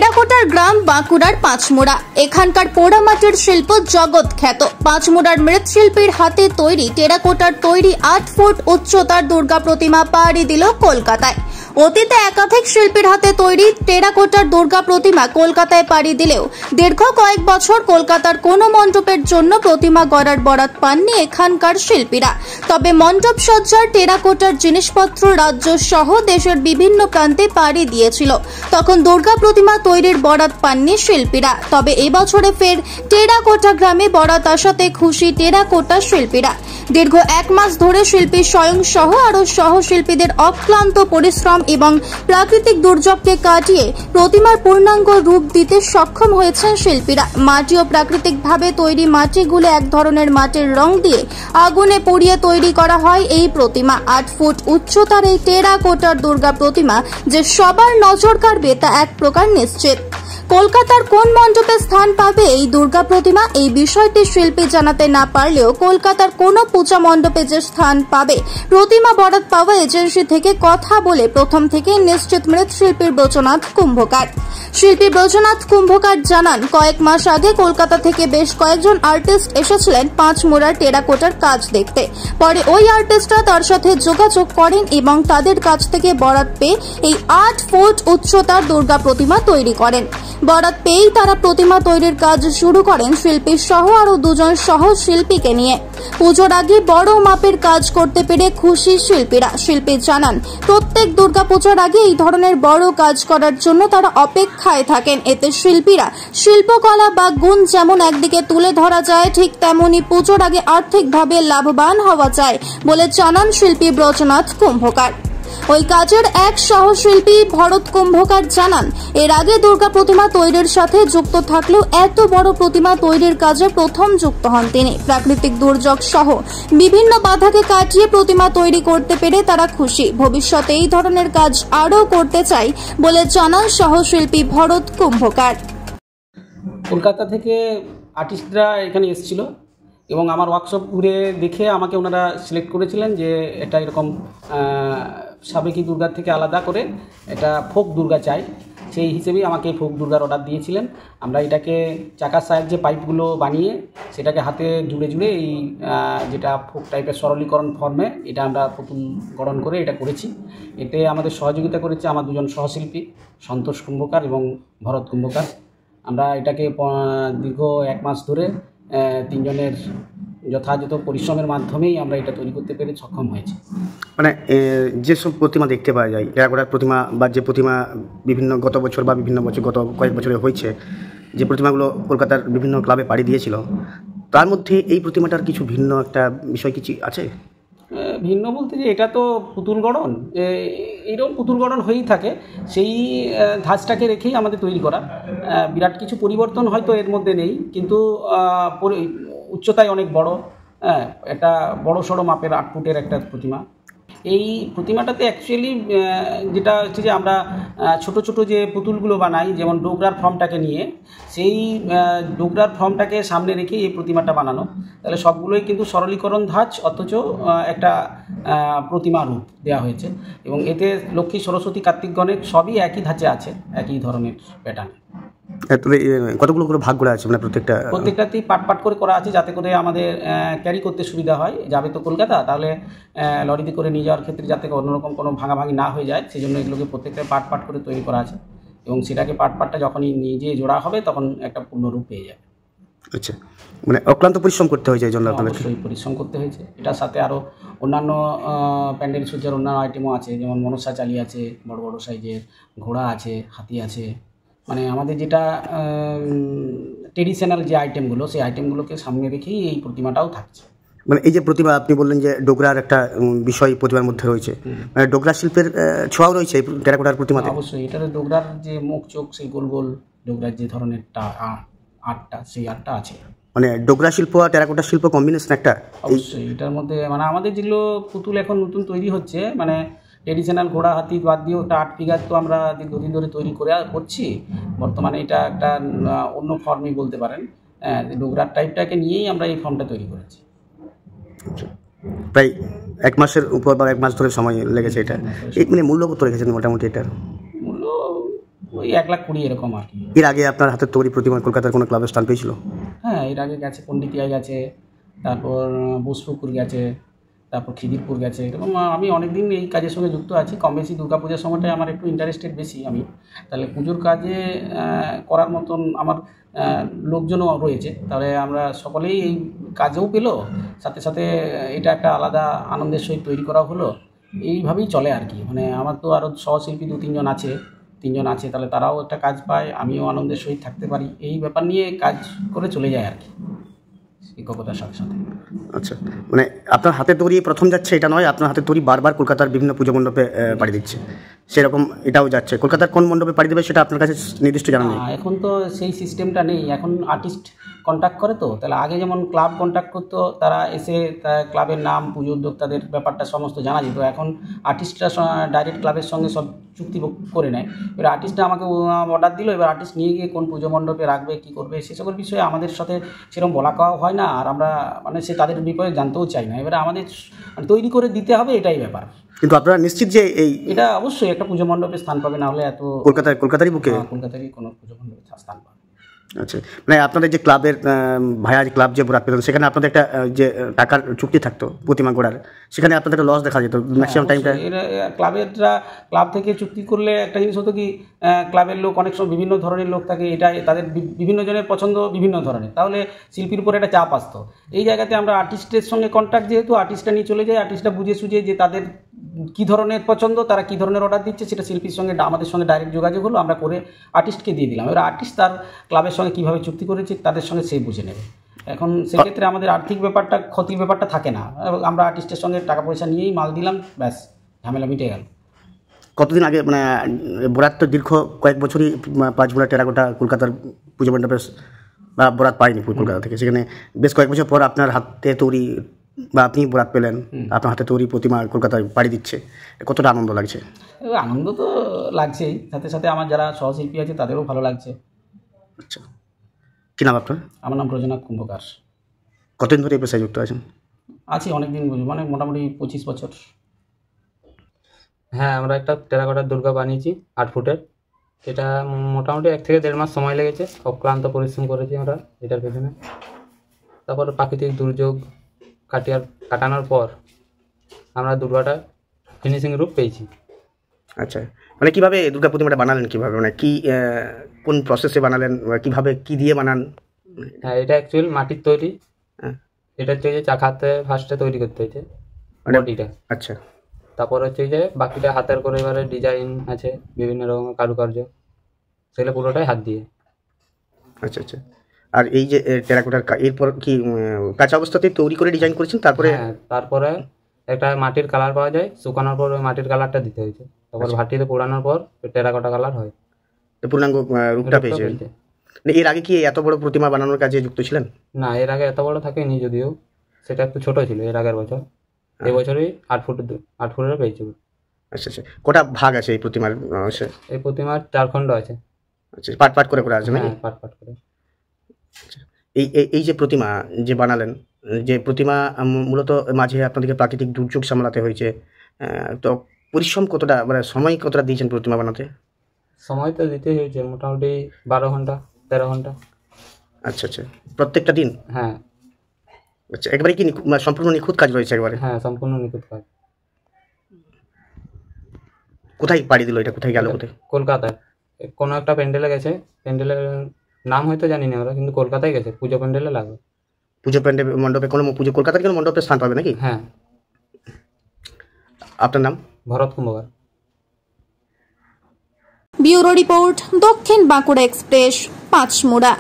টেরাকোটার গ্রাম বাঁকুড়ার পাঁচমুড়া। এখানকার পোড়ামাটির শিল্প জগৎ খ্যাত। পাঁচমুড়ার মৃৎশিল্পীর হাতে তৈরি টেরাকোটার তৈরি 8 ফুট উচ্চতার দুর্গা প্রতিমা পাড়ি দিল কলকাতায়। অতীতে একাধিক শিল্পীর হাতে তৈরি টেরাকোটার দুর্গা প্রতিমা কলকাতায় পাড়ি দিলেও দীর্ঘ কয়েক বছর কলকাতার কোনো মণ্ডপের জন্য প্রতিমা গড়ার বরাত পাননি এখানকার শিল্পীরা। তবে মণ্ডপ সজ্জার টেরাকোটার জিনিসপত্র রাজ্য সহ দেশের বিভিন্ন প্রান্তে পাড়ি দিয়েছিল। তখন দুর্গা প্রতিমা তৈরির বরাত পাননি শিল্পীরা। তবে এবছরে ফের টেরাকোটা গ্রামে বরাত আসাতে খুশি টেরাকোটা শিল্পীরা। দীর্ঘ 1 মাস ধরে শিল্পী স্বয়ং সহ আরো সহশিল্পীদের অক্লান্ত পরিশ্রম এবং প্রাকৃতিক দুর্যোগকে কাটিয়ে প্রতিমার পূর্ণাঙ্গ রূপ দিতে সক্ষম হয়েছেন শিল্পীরা। মাটি ও প্রাকৃতিকভাবে তৈরি মাটিগুলো এক ধরনের মাটির রং দিয়ে আগুনে পুড়িয়ে তৈরি করা হয় এই প্রতিমা। 8 ফুট উচ্চতার এই টেরাকোটার দুর্গা প্রতিমা যে সবার নজর কাড়বে তা এক প্রকার নিশ্চিত। কলকাতার কোন মণ্ডপে স্থান পাবে এই দুর্গা প্রতিমা, এই বিষয়টি শিল্পী জানাতে না পারলেও কলকাতার কোনো পূজা মণ্ডপে যে স্থান পাবে প্রতিমা বরাত পাওয়া এজেন্সি থেকে কথা বলে প্রথম থেকে নিশ্চিত মৃৎশিল্পীর ব্রজনাথ কুম্ভকার। শিল্পী ব্রজনাথ কুম্ভকার জানান, কয়েক মাস আগে কলকাতা থেকে বেশ কয়েকজন আর্টিস্ট এসেছিলেন পাঁচমুড়ার টেরাকোটার কাজ দেখতে। পরে ওই আর্টিস্টরা তার সাথে যোগাযোগ করেন এবং তাদের কাছ থেকে বরাত পেয়ে এই 8 ফুট উচ্চতার দুর্গা প্রতিমা তৈরি করেন। বরাত পেয়েই তারা প্রতিমা তৈরির কাজ শুরু করেন শিল্পী সহ আরো 2 জন সহ শিল্পীকে নিয়ে। পুজোর আগে বড় মাপের কাজ করতে পেরে খুশি শিল্পীরা। শিল্পী জানান, প্রত্যেক দুর্গাপূজার আগে এই ধরনের বড় কাজ করার জন্য তারা অপেক্ষায় থাকেন। এতে শিল্পীরা শিল্পকলা বা গুণ যেমন একদিকে তুলে ধরা যায়, ঠিক তেমনি পুজোর আগে আর্থিকভাবে লাভবান হওয়া যায় বলে জানান শিল্পী ব্রজনাথ কুম্ভকার। ওই কাজের এক সহশিল্পী ভরত কুম্ভকার জানান, এর আগে দুর্গা প্রতিমা তৈরির সাথে যুক্ত থাকলেও এত বড় প্রতিমা তৈরির কাজে প্রথম যুক্ত হন তিনি। প্রাকৃতিক দুর্যোগ সহ বিভিন্ন বাধাকে কাটিয়ে প্রতিমা তৈরি করতে পেরে তারা খুশি। ভবিষ্যতে এই ধরনের কাজ আরও করতে চাই বলে জানান সহশিল্পী ভরত কুম্ভকার। কলকাতা থেকে আর্টিস্টরা এখানে এসেছিল এবং আমার ওয়ার্কশপ ঘুরে দেখে আমাকে ওনারা সিলেক্ট করেছিলেন যে এটা এরকম সাবেকি দুর্গার থেকে আলাদা করে এটা ফোক দুর্গা চাই। সেই হিসেবেই আমাকে ফোক দুর্গার অর্ডার দিয়েছিলেন। আমরা এটাকে চাকার সাহায্যে পাইপগুলো বানিয়ে সেটাকে হাতে জুড়ে জুড়ে এই যেটা ফোক টাইপের সরলীকরণ ফর্মে এটা আমরা পুতুল গড়ন করে এটা করেছি। এতে আমাদের সহযোগিতা করেছে আমার 2 জন সহশিল্পী সন্তোষ কুম্ভকার এবং ভরত কুম্ভকার। আমরা এটাকে দীর্ঘ 1 মাস ধরে 3 জনের যথাযথ পরিশ্রমের মাধ্যমেই আমরা এটা তৈরি করতে পেরে সক্ষম হয়েছি। মানে যেসব প্রতিমা দেখতে পাওয়া যায় টেরাকোটার প্রতিমা বা যে প্রতিমা বিভিন্ন গত বছর বা বিভিন্ন বছর গত কয়েক বছরে হয়েছে, যে প্রতিমাগুলো কলকাতার বিভিন্ন ক্লাবে পাড়ি দিয়েছিল, তার মধ্যে এই প্রতিমাটার কিছু ভিন্ন একটা বিষয় কিছু আছে? ভিন্ন বলতে যে এটা তো পুতুল গড়ন, এইরকম পুতুল গড়ন হয়েই থাকে, সেই ধাঁচটাকে রেখেই আমাদের তৈরি করা। বিরাট কিছু পরিবর্তন হয়তো এর মধ্যে নেই, কিন্তু উচ্চতায় অনেক বড়, একটা বড় সড়ো মাপের 8 ফুটের একটা প্রতিমা। এই প্রতিমাটাতে অ্যাকচুয়ালি যেটা হচ্ছে যে আমরা ছোট ছোট যে পুতুলগুলো বানাই, যেমন ডোগরার ফর্মটাকে নিয়ে, সেই ডোগরার ফর্মটাকে সামনে রেখে এই প্রতিমাটা বানানো। তাহলে সবগুলোই কিন্তু সরলীকরণ ধাঁচ, অথচ একটা প্রতিমা রূপ দেওয়া হয়েছে। এবং এতে লক্ষ্মী, সরস্বতী, কার্তিক, গণেশ সবই একই ধাঁচে আছে, একই ধরনের প্যাটার্ন। কতগুলো করে ভাগ করা আছে? মানে প্রত্যেকটাতেই পাট করে করা আছে, যাতে করে আমাদের ক্যারি করতে সুবিধা হয়। যাবে তো কলকাতা, তাহলে লরিতে করে নিয়ে যাওয়ার ক্ষেত্রে যাতে অন্যরকম কোনো ভাঙাভাঙি না হয়ে যায়, সেই জন্য এগুলোকে প্রত্যেকটা পাট করে তৈরি করা আছে। এবং সেটাকে পাটটা যখনই নিজে জোড়া হবে তখন একটা পূর্ণ রূপ পেয়ে যাবে। আচ্ছা, মানে অক্লান্ত পরিশ্রম করতে হয়েছে এই জন্য? অবশ্যই পরিশ্রম করতে হয়েছে। এটার সাথে আরও অন্যান্য প্যান্ডেল সজ্জার অন্যান্য আইটেমও আছে, যেমন মনসা চালি আছে, বড় বড় সাইজের ঘোড়া আছে, হাতি আছে। মানে আমাদের যেটা ট্রেডিশনাল যে আইটেমগুলো, সেই আইটেমগুলোকে সামনে রেখেই এই প্রতিমাটাও থাকছে। মানে এই যে প্রতিমা আপনি বললেন যে ডোগরার একটা বিষয় প্রতিমার মধ্যে রয়েছে, মানে ডোগরা শিল্পের ছোঁয়াও রয়েছে এই টেরাকোটার প্রতিমাতে? অবশ্যই। এটাতে ডোগরার যে মুখ চোখ, সেই গোল গোল ডোগরার যে ধরনের আর্টটা, সেই আর্টটা আছে। মানে ডোগরা শিল্প আর টেরাকোটা শিল্প কম্বিনেশন একটা? অবশ্যই। এটার মধ্যে মানে আমাদের যেগুলো পুতুল এখন নতুন তৈরি হচ্ছে, মানে ট্রেডিশনাল ঘোড়া হাতি বাদ দিয়েও একটা 8 ফিগার তো আমরা দীর্ঘদিন ধরে তৈরি করছি। বর্তমানে এটা একটা অন্য ফর্মই বলতে পারেন। ডোগরার টাইপটাকে নিয়েই আমরা এই ফর্মটা তৈরি করেছি। প্রায় 1 মাসের উপর বা 1 মাস ধরে সময় লেগেছে এটা। মানে মূল্য কত রেখেছেন মোটামুটি? এটার মূল্য ওই 1,20,000 এরকম আর কি। এর আগে আপনার হাতের তৈরি প্রতিমা কলকাতার কোনো ক্লাবের স্থান পেয়েছিল? হ্যাঁ, এর আগে গেছে, পণ্ডিতিয়া গেছে, তারপর বোসপুকুর গেছে, তারপর খিদিরপুর গেছে। এরকম আমি অনেক দিন এই কাজের সঙ্গে যুক্ত আছি। কম বেশি দুর্গাপূজার সময়টায় আমার একটু ইন্টারেস্টেড বেশি আমি। তাহলে পুজোর কাজে করার মতন আমার লোকজনও রয়েছে। তাহলে আমরা সকলেই এই কাজেও পেলো, সাথে সাথে এটা একটা আলাদা আনন্দের সহিত তৈরি করা হলো। এইভাবেই চলে আর কি। মানে আমার তো আরও সহশিল্পী 2-3 জন আছে, তাহলে তারাও একটা কাজ পায়, আমিও আনন্দের সহিত থাকতে পারি। এই ব্যাপার নিয়ে কাজ করে চলে যায় আর কি, শিক্ষকতার সাথে সাথে। আচ্ছা, মানে আপনার হাতে তৈরি প্রথম যাচ্ছে এটা নয়, আপনার হাতে তৈরি বারবার কলকাতার বিভিন্ন পুজো মণ্ডপে পাড়ি দিচ্ছে, সেরকম এটাও যাচ্ছে। কলকাতার কোন মণ্ডপে পাড়ি দেবে সেটা আপনার কাছে নির্দিষ্ট জানা নেই? এখন তো সেই সিস্টেমটা নেই, এখন আর্টিস্ট কন্ট্যাক্ট করে। তো তাহলে আগে যেমন ক্লাব কন্ট্যাক্ট করতো, তারা এসে ক্লাবের নাম, পুজো উদ্যোক্তাদের ব্যাপারটা সমস্ত জানা যেত। এখন আর্টিস্টরা ডাইরেক্ট ক্লাবের সঙ্গে সব চুক্তি করে নেয়। এবার আর্টিস্টরা আমাকে অর্ডার দিল, এবার আর্টিস্ট নিয়ে গিয়ে কোন পুজো মণ্ডপে রাখবে, কী করবে, সেসবের বিষয়ে আমাদের সাথে সেরকম বলা কওয়া হয় না। আর আমরা মানে সে তাদের বিপদে জানতেও চাই না। এবারে আমাদের তৈরি করে দিতে হবে, এটাই ব্যাপার। কিন্তু আপনারা নিশ্চিত যে এটা অবশ্যই একটা পুজো মণ্ডপে স্থান পাবে, না হলে এত কলকাতারই বুকে কলকাতারই কোনো পুজো মণ্ডপে স্থান পাবে। আচ্ছা, মানে আপনাদের যে ক্লাবের ভাইয়া ক্লাব যে বরাত পেতেন, সেখানে আপনাদের একটা যে টাকার চুক্তি থাকতো প্রতিমা গড়ার, সেখানে আপনাদের একটা লস দেখা যেত ম্যাক্সিমাম টাইমটা। ক্লাব থেকে চুক্তি করলে একটা জিনিস হতো কি, ক্লাবের লোক অনেক সময় বিভিন্ন ধরনের লোক থাকে, এটা তাদের বিভিন্ন জনের পছন্দ বিভিন্ন ধরনের, তাহলে শিল্পীর উপর একটা চাপ আসতো। এই জায়গাতে আমরা আর্টিস্টের সঙ্গে কন্ট্যাক্ট, যেহেতু আর্টিস্টটা নিয়ে চলে যায়, আর্টিস্টটা বুঝে সুঝে যে তাদের কী ধরনের পছন্দ, তারা কী ধরনের অর্ডার দিচ্ছে, সেটা শিল্পীর সঙ্গে আমাদের সঙ্গে ডাইরেক্ট যোগাযোগ হলো, আমরা করে আর্টিস্টকে দিয়ে দিলাম। এবার আর্টিস্ট তার ক্লাবের সঙ্গে কীভাবে চুক্তি করেছে তাদের সঙ্গে সে বুঝে নেবে। এখন সেক্ষেত্রে আমাদের আর্থিক ব্যাপারটা, ক্ষতির ব্যাপারটা থাকে না। আমরা আর্টিস্টের সঙ্গে টাকা পয়সা নিয়েই মাল দিলাম, ব্যাস ঝামেলা মিটে গেল। কতদিন আগে মানে বরাত তো দীর্ঘ কয়েক বছরই 5 ভোলা টেরাকোটা কলকাতার পুজো মণ্ডপে বা বরাত পায়নি কলকাতা থেকে, সেখানে বেশ কয়েক বছর পর আপনার হাতে তৈরি বা আপনি বরাত পেলেন, আপনার হাতে তৈরি প্রতিমা কলকাতায় পাড়ি দিচ্ছে, কতটা আনন্দ লাগছে? আনন্দ তো লাগছেই, সাথে সাথে আমার যারা সহশিল্পী আছে তাদেরও ভালো লাগছে। আচ্ছা, কী নাম আপনার? আমার নাম প্রজনাথ কুম্ভকার। কতদিন ধরে এই পেশায় যুক্ত আছেন? আছি অনেকদিন, মানে মোটামুটি 25 বছর। হ্যাঁ, আমরা একটা টেরাকোটার দুর্গা বানিয়েছি 8 ফুটের। এটা মোটামুটি 1 থেকে 1.5 মাস সময় লেগেছে, অক্লান্ত পরিশ্রম করেছি আমরা এটার পেছনে। তারপর প্রাকৃতিক দুর্যোগ কাটানোর পর আমরা দুর্গাটা ফিনিশিং রূপ পেয়েছি। আচ্ছা, মানে কীভাবে দুর্গা প্রতিমাটা বানালেন, কীভাবে মানে কি কোন প্রসেসে বানালেন, কীভাবে কী দিয়ে বানান? হ্যাঁ, এটা অ্যাকচুয়াল মাটির তৈরি। এটা হচ্ছে যে চাকাতে ফার্স্টে তৈরি করতে হয়েছে বডিটা। আচ্ছা, তারপর হচ্ছে যে বাকিটা হাতের করে, এবারে ডিজাইন আছে বিভিন্ন রকমের কারুকার্য, সেগুলো পুরোটাই হাত দিয়ে। আচ্ছা আচ্ছা। আর এই যে টেরাকোটার এরপর কি কাঁচা অবস্থাতেই তৈরি করে ডিজাইন করেছেন? তারপরে তারপরে একটা মাটির কালার পাওয়া যায়, শুকানোর পর ওই মাটির কালারটা দিতে হয়েছে। তারপর ভাটিতে পোড়ানোর পর টেরাকোটা কালার হয়, পূর্ণাঙ্গ রূপটা পেয়েছে। এর আগে কি এত বড় প্রতিমা বানানোর কাজে যুক্ত ছিলেন? না, এর আগে এত বড় থাকেনি, যদিও সেটা একটু ছোট ছিল এর আগের বছর। এবছরই 8 ফুটের পেয়েছি। আচ্ছা আচ্ছা, কটা ভাগ আছে এই প্রতিমার? এই প্রতিমার 4 খণ্ড আছে। আচ্ছা, পাট পাট করে আছে নাকি? পাট পাট করে। এই যে প্রতিমা যে বানালেন, যে প্রতিমা মূলত মাঝে আপনাদেরকে প্রাকৃতিক দুর্যোগ সামলাতে হয়েছে, তো পরিশ্রম কতটা, মানে সময় কতটা দিয়েছেন প্রতিমা বানাতে? সময় তো দিতে হয়েছে মোটামুটি 12 ঘন্টা 13 ঘন্টা। আচ্ছা আচ্ছা, প্রত্যেকটা দিন? হ্যাঁ। আচ্ছা, একবারে কি সম্পূর্ণ নিখুঁত কাজ রয়েছে একবারে? হ্যাঁ, সম্পূর্ণ নিখুঁত কাজ। কোথায় পাড়ি দিল এটা, কোথায় গেল? কোথায়? কলকাতায় কোনো একটা প্যান্ডেলে গেছে, প্যান্ডেলের নাম হয়তো জানি না আমরা, কিন্তু কলকাতায় গেছে, পুজো প্যান্ডেলে লাগবে। পুজো প্যান্ডেল মণ্ডপে কোনো পুজো কলকাতার কোনো মণ্ডপে স্থান পাবে নাকি? হ্যাঁ। আপনার নাম? ভরত কুম্ভকার। ব্যুরো রিপোর্ট, দক্ষিণ বাঁকুড়া এক্সপ্রেস, 5 মোড়া।